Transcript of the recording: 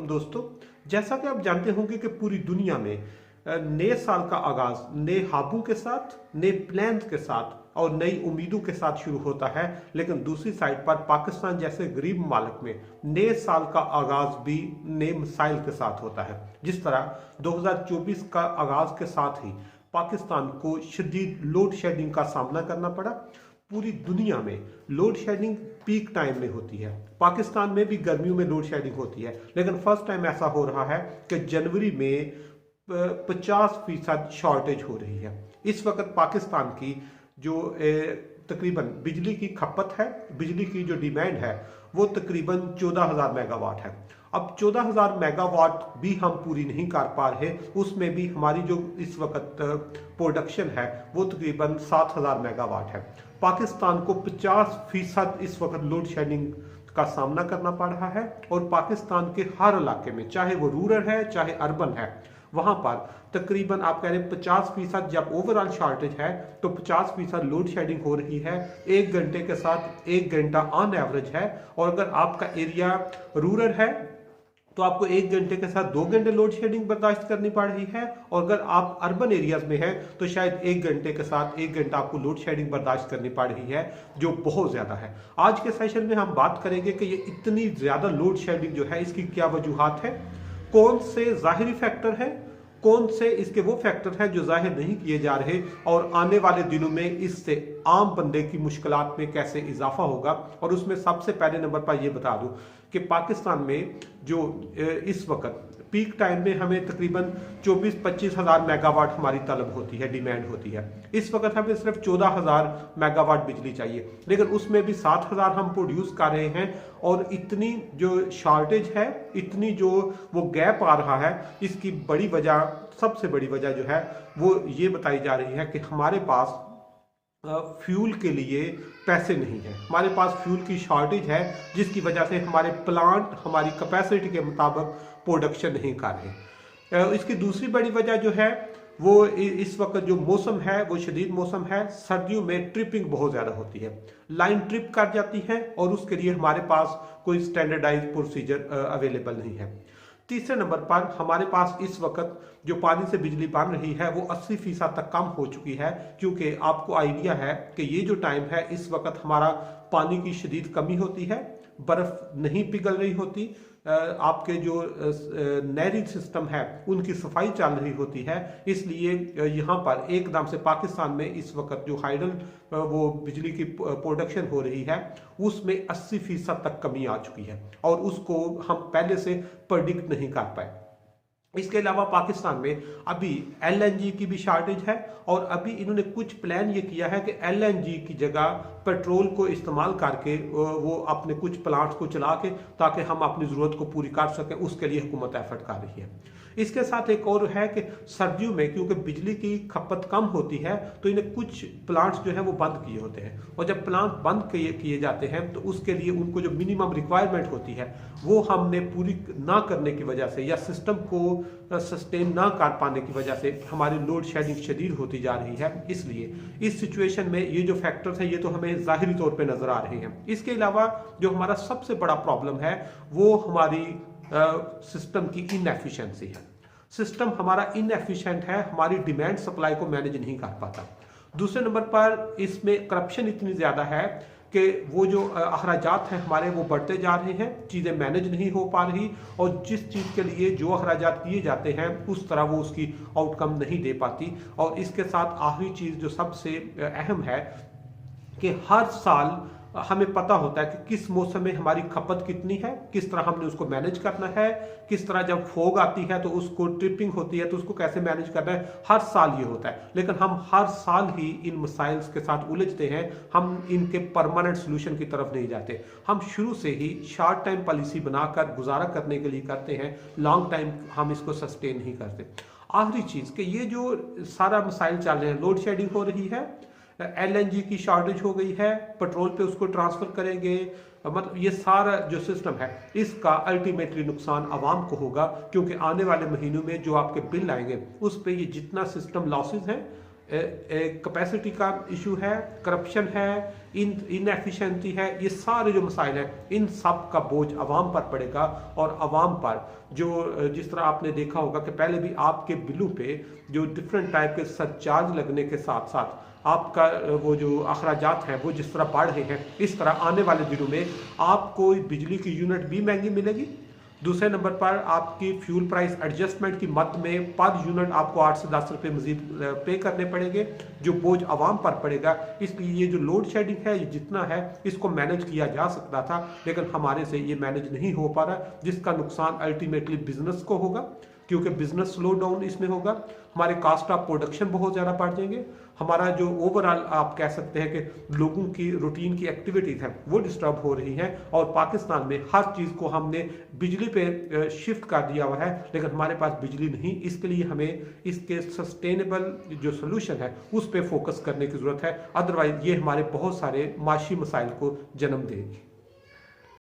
दोस्तों, जैसा कि आप जानते होंगे कि पूरी दुनिया में नए साल का आगाज नए ख्वाबों के साथ, नए प्लान्स के साथ और नई उम्मीदों के साथ शुरू होता है। लेकिन दूसरी साइड पर पाकिस्तान जैसे गरीब ममालिक में नए साल का आगाज भी नए मसाइल के साथ होता है। जिस तरह 2024 का आगाज के साथ ही पाकिस्तान को शदीद लोड शेडिंग का सामना करना पड़ा। पूरी दुनिया में लोड शेडिंग पीक टाइम में होती है। पाकिस्तान में भी गर्मियों में लोड शेडिंग होती है, लेकिन फर्स्ट टाइम ऐसा हो रहा है कि जनवरी में 50% शॉर्टेज हो रही है। इस वक्त पाकिस्तान की जो तकरीबन बिजली की खपत है, बिजली की जो डिमांड है वो तकरीबन 14,000 मेगावाट है। अब 14,000 मेगावाट भी हम पूरी नहीं कर पा रहे, उसमें भी हमारी जो इस वक्त प्रोडक्शन है वो तकरीबन 7,000 मेगावाट है। पाकिस्तान को 50% इस वक्त लोड शेडिंग का सामना करना पड़ रहा है और पाकिस्तान के हर इलाके में, चाहे वो रूरल है चाहे अर्बन है, वहां पर तकरीबन आप कह रहे हैं 50% जब ओवरऑल शॉर्टेज है तो 50% लोड शेडिंग हो रही है। 1 घंटे के साथ 1 घंटा ऑन एवरेज है। और अगर आपका एरिया रूरल है तो आपको 1 घंटे के साथ 2 घंटे लोड शेडिंग बर्दाश्त करनी पड़ रही है। और अगर आप अर्बन एरियाज में हैं तो शायद 1 घंटे के साथ 1 घंटा आपको लोड शेडिंग बर्दाश्त करनी पड़ रही है, जो बहुत ज्यादा है। आज के सेशन में हम बात करेंगे कि ये इतनी ज्यादा लोड शेडिंग जो है इसकी क्या वजूहात है, कौन से जाहिरी फैक्टर है, कौन से इसके वो फैक्टर हैं जो जाहिर नहीं किए जा रहे, और आने वाले दिनों में इससे आम बंदे की मुश्किलात में कैसे इजाफा होगा। और उसमें सबसे पहले नंबर पर यह बता दूं कि पाकिस्तान में जो इस वक्त पीक टाइम में हमें तकरीबन 24-25 हज़ार मेगावाट हमारी तलब होती है, डिमांड होती है। इस वक्त हमें सिर्फ 14,000 मेगावाट बिजली चाहिए, लेकिन उसमें भी 7,000 हम प्रोड्यूस कर रहे हैं। और इतनी जो शॉर्टेज है, इतनी जो वो गैप आ रहा है, इसकी बड़ी वजह, सबसे बड़ी वजह जो है वो ये बताई जा रही है कि हमारे पास फ्यूल के लिए पैसे नहीं है, हमारे पास फ्यूल की शॉर्टेज है, जिसकी वजह से हमारे प्लांट हमारी कैपेसिटी के मुताबिक प्रोडक्शन नहीं कर रहे। इसकी दूसरी बड़ी वजह जो है वो इस वक्त जो मौसम है वो शदीद मौसम है। सर्दियों में ट्रिपिंग बहुत ज़्यादा होती है, लाइन ट्रिप कर जाती है और उसके लिए हमारे पास कोई स्टैंडर्डाइज प्रोसीजर अवेलेबल नहीं है। तीसरे नंबर पर हमारे पास इस वक्त जो पानी से बिजली बन रही है वो 80% तक कम हो चुकी है, क्योंकि आपको आइडिया है कि ये जो टाइम है इस वक्त हमारा पानी की शदीद कमी होती है, बर्फ नहीं पिघल रही होती, आपके जो नहरी सिस्टम है उनकी सफाई चल रही होती है। इसलिए यहाँ पर एकदम से पाकिस्तान में इस वक्त जो हाइडल वो बिजली की प्रोडक्शन हो रही है उसमें 80% तक कमी आ चुकी है, और उसको हम पहले से प्रेडिक्ट नहीं कर पाए। इसके अलावा पाकिस्तान में अभी एलएनजी की भी शॉर्टेज है, और अभी इन्होंने कुछ प्लान ये किया है कि एलएनजी की जगह पेट्रोल को इस्तेमाल करके वो अपने कुछ प्लांट्स को चला के, ताकि हम अपनी ज़रूरत को पूरी कर सकें, उसके लिए हुकूमत एफर्ट कर रही है। इसके साथ एक और है कि सर्दियों में क्योंकि बिजली की खपत कम होती है तो इन्हें कुछ प्लांट्स जो है वो बंद किए होते हैं, और जब प्लांट बंद किए जाते हैं तो उसके लिए उनको जो मिनिमम रिक्वायरमेंट होती है वो हमने पूरी ना करने की वजह से या सिस्टम को सस्टेन ना कर पाने की वजह से हमारी लोड शेडिंग शदीद होती जा रही है। इसलिए इस सिचुएशन में ये जो फैक्टर्स हैं ये तो हमें जाहिरी तौर पे नजर आ रहे हैं। इसके अलावा जो हमारा सबसे बड़ा प्रॉब्लम है वो हमारी सिस्टम की इनएफिशिएंसी है। सिस्टम हमारा इनएफिशिएंट है, हमारी डिमांड सप्लाई को मैनेज नहीं कर पाता। दूसरे नंबर पर इसमें करप्शन इतनी ज्यादा है कि वो जो अखराजात हैं हमारे वो बढ़ते जा रहे हैं, चीज़ें मैनेज नहीं हो पा रही, और जिस चीज़ के लिए जो अखराजात किए जाते हैं उस तरह वो उसकी आउटकम नहीं दे पाती। और इसके साथ आखिरी चीज़ जो सबसे अहम है कि हर साल हमें पता होता है कि किस मौसम में हमारी खपत कितनी है, किस तरह हमने उसको मैनेज करना है, किस तरह जब फोग आती है तो उसको ट्रिपिंग होती है तो उसको कैसे मैनेज करना है। हर साल ये होता है, लेकिन हम हर साल ही इन मसाइल्स के साथ उलझते हैं, हम इनके परमानेंट सोल्यूशन की तरफ नहीं जाते। हम शुरू से ही शॉर्ट टाइम पॉलिसी बनाकर गुजारा करने के लिए करते हैं, लॉन्ग टाइम हम इसको सस्टेन नहीं करते। आखिरी चीज़ कि ये जो सारा मसाइल चल रहे हैं, लोड शेडिंग हो रही है, एलएनजी की शॉर्टेज हो गई है, पेट्रोल पे उसको ट्रांसफर करेंगे, मतलब ये सारा जो सिस्टम है इसका अल्टीमेटली नुकसान आवाम को होगा, क्योंकि आने वाले महीनों में जो आपके बिल आएंगे उस पे ये जितना सिस्टम लॉसेज हैं कैपेसिटी का इशू है, करप्शन है, इनएफिशिएंसी है, ये सारे जो मसाइल हैं इन सब का बोझ आवाम पर पड़ेगा। और आवाम पर जो जिस तरह आपने देखा होगा कि पहले भी आपके बिलों पे जो डिफरेंट टाइप के सरचार्ज लगने के साथ साथ आपका वो जो अखराजात हैं वो जिस तरह बढ़ रहे हैं, इस तरह आने वाले दिनों में आपको बिजली की यूनिट भी महंगी मिलेगी। दूसरे नंबर पर आपकी फ्यूल प्राइस एडजस्टमेंट की मद में पर यूनिट आपको 8 से 10 रुपए मजीद पे करने पड़ेंगे, जो बोझ आवाम पर पड़ेगा। इसलिए ये जो लोड शेडिंग है, ये जितना है इसको मैनेज किया जा सकता था, लेकिन हमारे से ये मैनेज नहीं हो पा रहा, जिसका नुकसान अल्टीमेटली बिजनेस को होगा, क्योंकि बिजनेस स्लो डाउन इसमें होगा। हमारे कास्ट ऑफ प्रोडक्शन बहुत ज़्यादा बढ़ जाएंगे। हमारा जो ओवरऑल आप कह सकते हैं कि लोगों की रूटीन की एक्टिविटीज़ हैं वो डिस्टर्ब हो रही हैं, और पाकिस्तान में हर चीज़ को हमने बिजली पे शिफ्ट कर दिया हुआ है, लेकिन हमारे पास बिजली नहीं। इसके लिए हमें इसके सस्टेनेबल जो सोल्यूशन है उस पर फोकस करने की ज़रूरत है, अदरवाइज ये हमारे बहुत सारे माशी मसाइल को जन्म देगी।